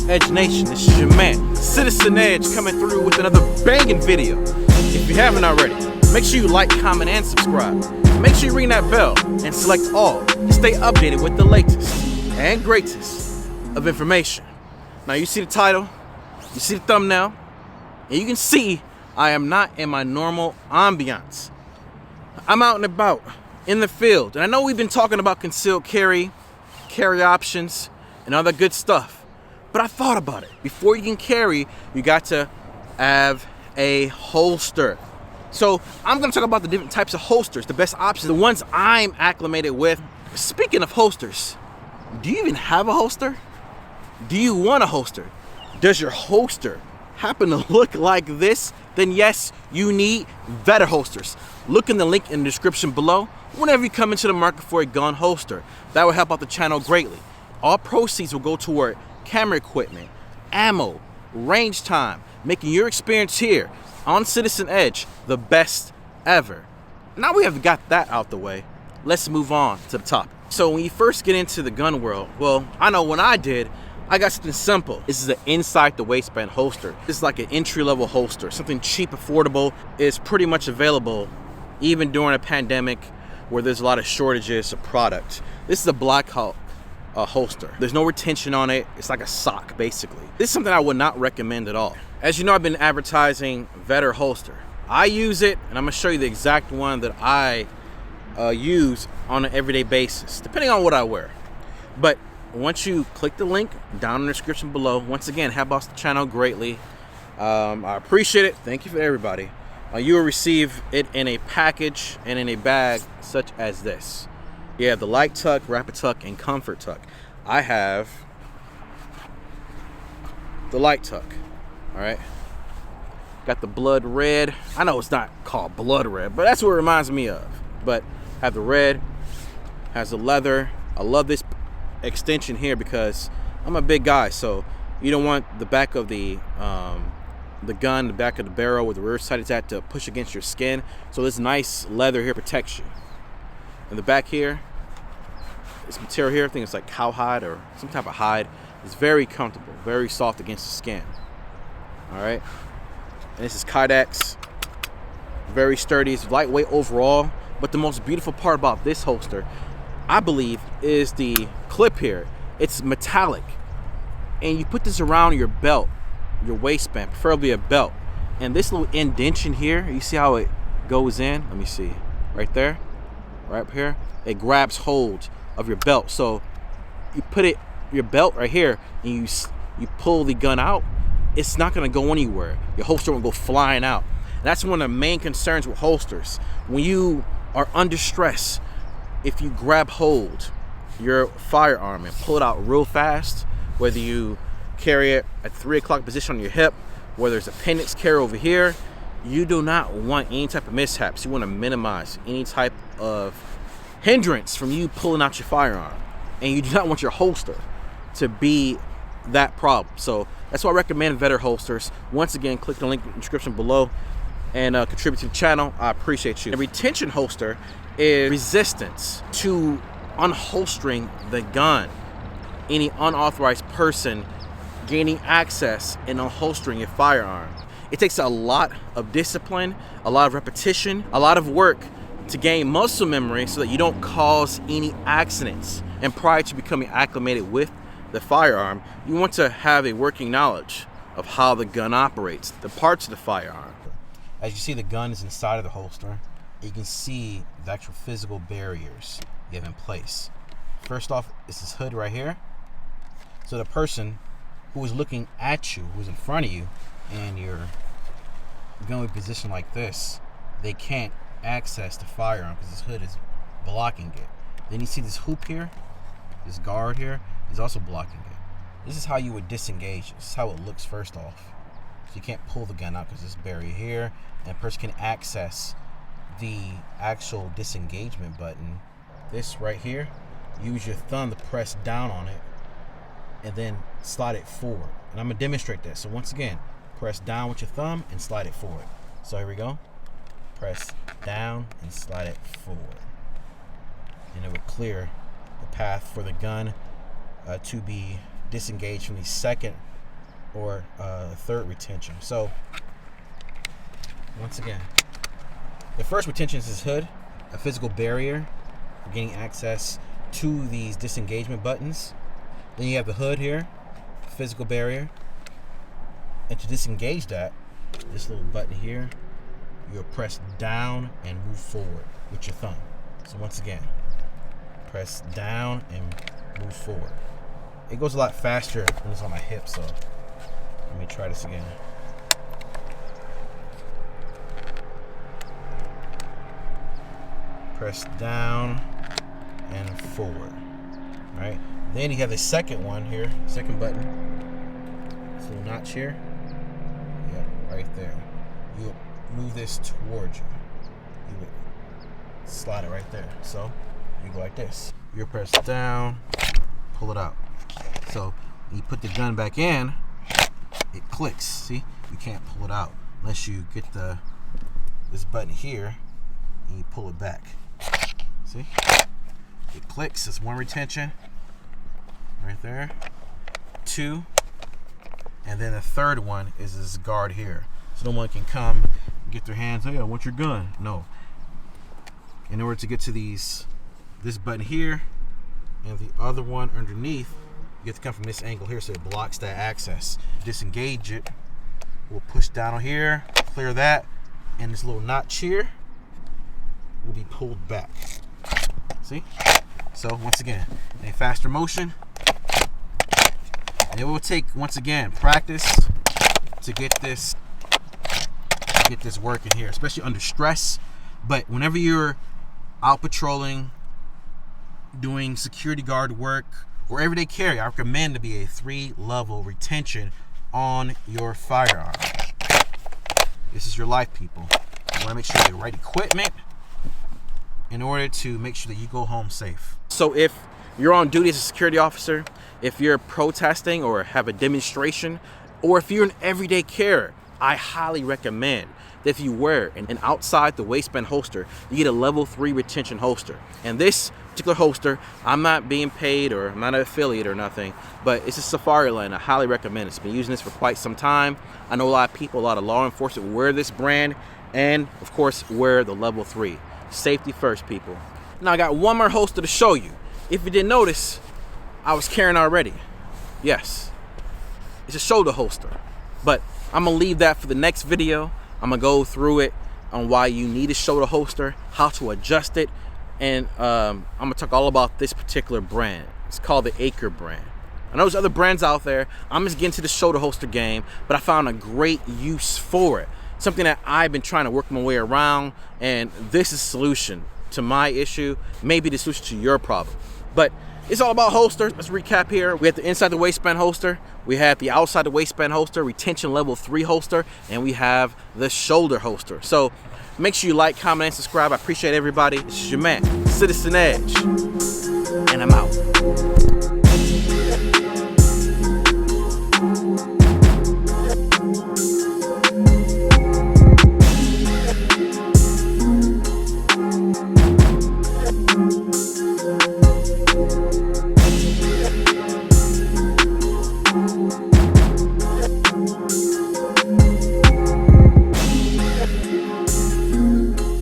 Edge Nation, this is your man, CitizenEdge, coming through with another banging video. If you haven't already, make sure you like, comment, and subscribe. Make sure you ring that bell and select all to stay updated with the latest and greatest of information. Now you see the title, you see the thumbnail, and you can see I am not in my normal ambiance. I'm out and about in the field, and I know we've been talking about concealed carry options, and all that good stuff. But I thought about it. Before you can carry, you got to have a holster. So I'm gonna talk about the different types of holsters, the best options, the ones I'm acclimated with. Speaking of holsters, do you even have a holster? Do you want a holster? Does your holster happen to look like this? Then yes, you need Vedder holsters. Look in the link in the description below whenever you come into the market for a gun holster. That will help out the channel greatly. All proceeds will go toward camera equipment, ammo, range time, making your experience here on CitizenEdge the best ever. Now we have got that out the way, let's move on to the topic. So when you first get into the gun world, well, I know when I did, I got something simple. This is an inside the waistband holster. This is like an entry-level holster, something cheap, affordable, is pretty much available even during a pandemic where there's a lot of shortages of product. This is a Black Hawk holster. There's no retention on it. It's like a sock, basically. This is something I would not recommend at all. As you know, I've been advertising Vedder holster. I use it, and I'm gonna show you the exact one that I use on an everyday basis, depending on what I wear. But once you click the link down in the description below, once again, help out the channel greatly. I appreciate it. Thank you for everybody. You will receive it in a package and in a bag such as this. You have the light tuck, rapid tuck, and comfort tuck. I have the light tuck, all right? Got the blood red. I know it's not called blood red, but that's what it reminds me of. But have the red, has the leather. I love this extension here because I'm a big guy, so you don't want the back of the gun, the back of the barrel where the rear sight is at to push against your skin. So this nice leather here protects you. In the back here, this material here, I think it's like cowhide or some type of hide. It's very comfortable, very soft against the skin. All right, and this is Kydex, very sturdy. It's lightweight overall, but the most beautiful part about this holster, I believe, is the clip here. It's metallic, and you put this around your belt, your waistband, preferably a belt. And this little indentation here, you see how it goes in? Let me see, right there. Right up here, it grabs hold of your belt. So you put it, your belt right here, and you pull the gun out, it's not gonna go anywhere. Your holster won't go flying out. And that's one of the main concerns with holsters. When you are under stress, if you grab hold your firearm and pull it out real fast, whether you carry it at 3 o'clock position on your hip, whether there's appendix carry over here, you do not want any type of mishaps. You want to minimize any type of hindrance from you pulling out your firearm, and you do not want your holster to be that problem. So that's why I recommend Vedder holsters. Once again, click the link in the description below and contribute to the channel. I appreciate you. A retention holster is resistance to unholstering the gun. Any unauthorized person gaining access and unholstering your firearm. It takes a lot of discipline, a lot of repetition, a lot of work to gain muscle memory so that you don't cause any accidents. And prior to becoming acclimated with the firearm, you want to have a working knowledge of how the gun operates, the parts of the firearm. As you see, the gun is inside of the holster. You can see the actual physical barriers you have in place. First off, is this hood right here. So the person who is looking at you, who's in front of you, and you're going to position like this, they can't access the firearm because this hood is blocking it. Then you see this hoop here, this guard here is also blocking it. This is how you would disengage. This is how it looks first off. So you can't pull the gun out because there's a barrier here, and a person can access the actual disengagement button. This right here, use your thumb to press down on it and then slide it forward. And I'm gonna demonstrate this. So once again, press down with your thumb and slide it forward. So here we go. Press down and slide it forward. And it would clear the path for the gun to be disengaged from the second or third retention. So once again, the first retention is this hood, a physical barrier for getting access to these disengagement buttons. Then you have the hood here, physical barrier. And to disengage that, this little button here, you'll press down and move forward with your thumb. So once again, press down and move forward. It goes a lot faster when it's on my hip, so let me try this again. Press down and forward. All right. Then you have the second one here, second button. This little notch here. Yep, right there. You move this towards you. You would slide it right there. So you go like this. You press down, pull it out. So when you put the gun back in, it clicks. See, you can't pull it out unless you get this button here and you pull it back. See, it clicks. It's one retention right there, two, and then the third one is this guard here. So no one can come and get their hands, hey, I want your gun. No. In order to get to this button here and the other one underneath, you have to come from this angle here so it blocks that access. Disengage it. We'll push down on here, clear that, and this little notch here will be pulled back. See? So once again, in a faster motion, and it will take, once again, practice to get this working here, especially under stress. But whenever you're out patrolling, doing security guard work, or everyday carry, I recommend to be a 3-level retention on your firearm. This is your life, people. You want to make sure you have the right equipment in order to make sure that you go home safe. So if you're on duty as a security officer, if you're protesting or have a demonstration, or if you're an everyday carrier, I highly recommend that if you wear an outside the waistband holster, you get a level 3 retention holster. And this particular holster, I'm not being paid or I'm not an affiliate or nothing, but it's a SafariLand. I highly recommend it. It's been using this for quite some time. I know a lot of people, a lot of law enforcement wear this brand, and of course wear the level 3. Safety first, people. Now I got one more holster to show you. If you didn't notice, I was carrying already. Yes, it's a shoulder holster, but I'm gonna leave that for the next video. I'm gonna go through it on why you need a shoulder holster, how to adjust it, and I'm gonna talk all about this particular brand. It's called the Acre brand. I know there's other brands out there. I'm just getting to the shoulder holster game, but I found a great use for it. Something that I've been trying to work my way around, and this is a solution to my issue, maybe the solution to your problem. But it's all about holsters. Let's recap here. We have the inside the waistband holster, we have the outside the waistband holster, retention level 3 holster, and we have the shoulder holster. So make sure you like, comment, and subscribe. I appreciate everybody. This is your man, Citizen Edge, and I'm out.